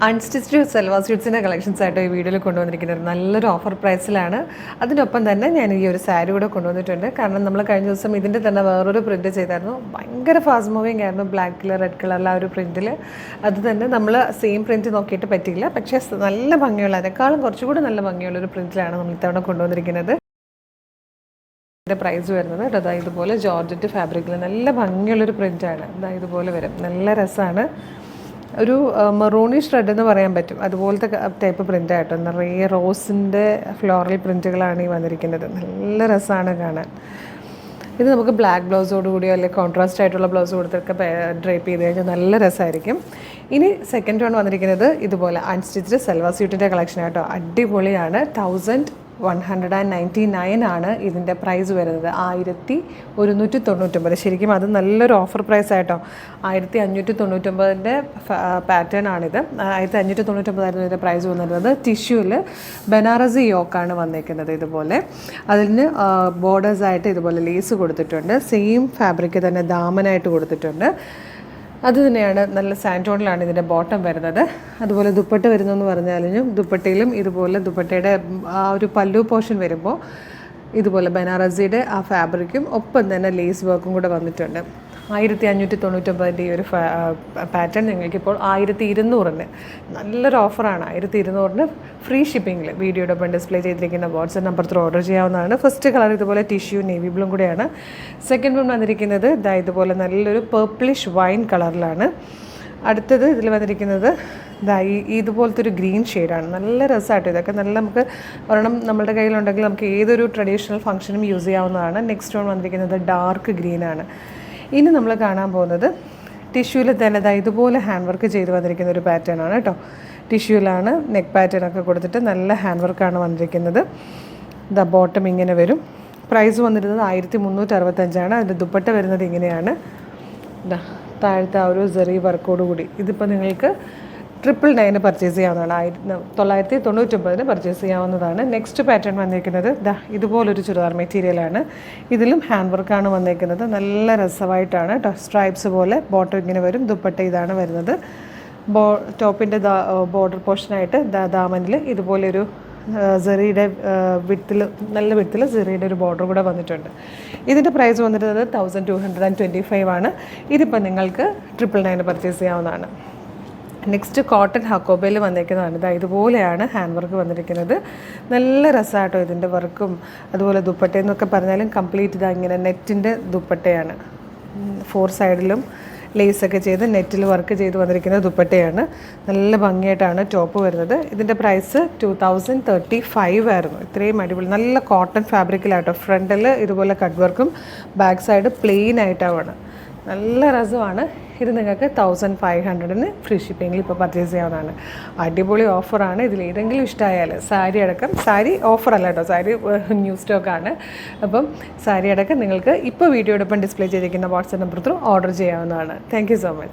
Unstitched salwar സ്യൂട്ട്സിൻ്റെ collections ആയിട്ട് ഈ വീഡിയോയിൽ കൊണ്ടുവന്നിരിക്കുന്നത് നല്ലൊരു ഓഫർ പ്രൈസിലാണ്. അതിനൊപ്പം തന്നെ ഞാൻ ഈ ഒരു സാരി കൂടെ കൊണ്ടുവന്നിട്ടുണ്ട്. കാരണം നമ്മൾ കഴിഞ്ഞ ദിവസം ഇതിൻ്റെ തന്നെ വേറൊരു പ്രിൻറ്റ് ചെയ്തായിരുന്നു. ഭയങ്കര ഫാസ്റ്റ് മൂവിങ് ആയിരുന്നു, ബ്ലാക്ക് കളർ റെഡ് കളറിലെ ആ ഒരു പ്രിൻറ്റിൽ. അത് തന്നെ നമ്മൾ സെയിം പ്രിൻറ്റ് നോക്കിയിട്ട് പറ്റിയില്ല, പക്ഷേ നല്ല ഭംഗിയുള്ള, അതിനേക്കാളും കുറച്ചുകൂടി നല്ല ഭംഗിയുള്ളൊരു പ്രിൻറ്റിലാണ് നമ്മൾ ഇത്തവണ കൊണ്ടുവന്നിരിക്കുന്നത്. ഇതിൻ്റെ പ്രൈസ് വരുന്നത് അതാ ഇതുപോലെ ജോർജറ്റ് ഫാബ്രിക്കിൽ നല്ല ഭംഗിയുള്ളൊരു പ്രിൻറ്റാണ്. അതാ ഇതുപോലെ വരും, നല്ല രസമാണ്. ഒരു മെറൂണിഷ് റെഡ് എന്ന് പറയാൻ പറ്റും, അതുപോലത്തെ ടൈപ്പ് പ്രിൻ്റായിട്ടോ. നിറയെ റോസിൻ്റെ ഫ്ലോറൽ പ്രിൻറ്റുകളാണ് ഈ വന്നിരിക്കുന്നത്. നല്ല രസമാണ് കാണാൻ. ഇത് നമുക്ക് ബ്ലാക്ക് ബ്ലൗസോട് കൂടിയോ അല്ലെങ്കിൽ കോൺട്രാസ്റ്റ് ആയിട്ടുള്ള ബ്ലൗസ് കൊടുത്തൊക്കെ ഡ്രൈപ്പ് ചെയ്ത് കഴിഞ്ഞാൽ നല്ല രസമായിരിക്കും. ഇനി സെക്കൻഡ് വൺ വന്നിരിക്കുന്നത് ഇതുപോലെ അൺസ്റ്റിച്ച്ഡ് സൽവാർ സ്യൂട്ടിൻ്റെ കളക്ഷൻ ആട്ടോ. അടിപൊളിയാണ്. 1199 ആണ് ഇതിൻ്റെ പ്രൈസ് വരുന്നത്. 1199. ശരിക്കും അത് നല്ലൊരു ഓഫർ പ്രൈസ് ആയിട്ടോ. 1599 പാറ്റേൺ ആണിത്. 1599 ആയിരുന്നു ഇതിൻ്റെ പ്രൈസ് വന്നിരുന്നത്. ടിഷ്യൂവിൽ ബനാറസി യോക്കാണ് വന്നിരിക്കുന്നത്. ഇതുപോലെ അതിന് ബോർഡേഴ്സായിട്ട് ഇതുപോലെ ലേസ് കൊടുത്തിട്ടുണ്ട്. സെയിം ഫാബ്രിക് തന്നെ ദാമനായിട്ട് കൊടുത്തിട്ടുണ്ട്. അത് തന്നെയാണ്, നല്ല സാൻറ്റോണിലാണ് ഇതിൻ്റെ ബോട്ടം വരുന്നത്. അതുപോലെ ദുപ്പട്ട വരുന്നതെന്ന് പറഞ്ഞാലും ദുപ്പട്ടയിലും ഇതുപോലെ ദുപ്പട്ടയുടെ ആ ഒരു പല്ലു പോർഷൻ വരുമ്പോൾ ഇതുപോലെ ബനാറസിയുടെ ആ ഫാബ്രിക്കും ഒപ്പം തന്നെ ലേസ് വർക്കും കൂടെ വന്നിട്ടുണ്ട്. 1599 ഈ ഒരു പാറ്റേൺ നിങ്ങൾക്കിപ്പോൾ 1200 നല്ലൊരു ഓഫറാണ്. 1200 ഫ്രീ ഷിപ്പിങ്ങിൽ വീഡിയോയുടെ ഒപ്പം ഡിസ്പ്ലേ ചെയ്തിരിക്കുന്ന വാട്സ്ആപ്പ് നമ്പർ ത്രൂ ഓർഡർ ചെയ്യാവുന്നതാണ്. ഫസ്റ്റ് കളർ ഇതുപോലെ ടിഷ്യൂ നേവി ബ്ലൂ കൂടെയാണ്. സെക്കൻഡ് വൺ വന്നിരിക്കുന്നത് ഇതുപോലെ നല്ലൊരു പേർപ്പിളിഷ് വൈൻ കളറിലാണ്. അടുത്തത് ഇതിൽ വന്നിരിക്കുന്നത് ഇതുപോലത്തെ ഒരു ഗ്രീൻ ഷെയ്ഡാണ്. നല്ല രസമായിട്ട് ഇതൊക്കെ നല്ല നമുക്ക് ഒരെണ്ണം നമ്മുടെ കയ്യിലുണ്ടെങ്കിൽ നമുക്ക് ഏതൊരു ട്രഡീഷണൽ ഫംഗ്ഷനും യൂസ് ചെയ്യാവുന്നതാണ്. നെക്സ്റ്റ് വൺ വന്നിരിക്കുന്നത് ഡാർക്ക് ഗ്രീനാണ്. ഇനി നമ്മൾ കാണാൻ പോകുന്നത് ടിഷ്യൂവിൽ തന്നെ ഇതുപോലെ ഹാൻഡ് വർക്ക് ചെയ്ത് വന്നിരിക്കുന്ന ഒരു പാറ്റേൺ ആണ് കേട്ടോ. ടിഷ്യൂവിലാണ് നെക്ക് പാറ്റേൺ ഒക്കെ കൊടുത്തിട്ട് നല്ല ഹാൻഡ് വർക്കാണ് വന്നിരിക്കുന്നത്. ബോട്ടം ഇങ്ങനെ വരും. പ്രൈസ് വന്നിരുന്നത് 1365 അതിൻ്റെ ദുപ്പട്ട വരുന്നത് ഇങ്ങനെയാണ്. താഴത്തെ ആ ഒരു സെറി വർക്കോട് കൂടി. ഇതിപ്പോൾ നിങ്ങൾക്ക് 999 പർച്ചേസ് ചെയ്യാവുന്നതാണ്. 999 പർച്ചേസ് ചെയ്യാവുന്നതാണ്. നെക്സ്റ്റ് പാറ്റേൺ വന്നിരിക്കുന്നത് ഇതുപോലൊരു ചുരിദാർ മെറ്റീരിയലാണ്. ഇതിലും ഹാൻഡ് വർക്കാണ് വന്നിരിക്കുന്നത്. നല്ല രസമായിട്ടാണ് കേട്ടോ. സ്ട്രൈപ്സ് പോലെ ബോട്ടം ഇങ്ങനെ വരും. ദുപ്പട്ട ഇതാണ് വരുന്നത്. ടോപ്പിൻ്റെ ബോർഡർ പോർഷനായിട്ട് ദാമനിൽ ഇതുപോലൊരു സെറിയുടെ നല്ല വിടത്തിൽ സെറിയുടെ ഒരു ബോർഡർ കൂടെ വന്നിട്ടുണ്ട്. ഇതിൻ്റെ പ്രൈസ് വന്നിരുന്നത് 1225 ആണ്. ഇതിപ്പോൾ നിങ്ങൾക്ക് 999 പർച്ചേസ് ചെയ്യാവുന്നതാണ്. നെക്സ്റ്റ് കോട്ടൺ ഹക്കോബയിൽ വന്നിരിക്കുന്നതാണ്. ഇതുപോലെയാണ് ഹാൻഡ് വർക്ക് വന്നിരിക്കുന്നത്. നല്ല രസമായിട്ടോ ഇതിൻ്റെ വർക്കും. അതുപോലെ ദുപ്പട്ടയെന്നൊക്കെ പറഞ്ഞാലും കംപ്ലീറ്റ് ഇങ്ങനെ നെറ്റിൻ്റെ ദുപ്പട്ടയാണ്. 4 സൈഡിലും ലേസൊക്കെ ചെയ്ത് നെറ്റിൽ വർക്ക് ചെയ്ത് വന്നിരിക്കുന്ന ദുപ്പട്ടയാണ്. നല്ല ഭംഗിയായിട്ടാണ് ടോപ്പ് വരുന്നത്. ഇതിൻ്റെ പ്രൈസ് 2035 ആയിരുന്നു. ഇത്രയും അടിപൊളി നല്ല കോട്ടൺ ഫാബ്രിക്കിലാട്ടോ. ഫ്രണ്ടിൽ ഇതുപോലെ കട്ട് വർക്കും ബാക്ക് സൈഡ് പ്ലെയിൻ ആയിട്ടാണ്. നല്ല രസമാണ്. ഇത് നിങ്ങൾക്ക് 1500 ഫ്രീ ഷിപ്പിങ്ങിൽ ഇപ്പോൾ പർച്ചേസ് ചെയ്യാവുന്നതാണ്. അടിപൊളി ഓഫറാണ്. ഇതിൽ ഏതെങ്കിലും ഇഷ്ടമായാൽ സാരി അടക്കം, സാരി ഓഫറല്ല കേട്ടോ, സാരി ന്യൂ സ്റ്റോക്കാണ്. അപ്പം സാരി അടക്കം നിങ്ങൾക്ക് ഇപ്പോൾ വീഡിയോടൊപ്പം ഡിസ്പ്ലേ ചെയ്തിരിക്കുന്ന വാട്സ്ആപ്പ് നമ്പർ ത്രൂ ഓർഡർ ചെയ്യാവുന്നതാണ്. Thank you so much.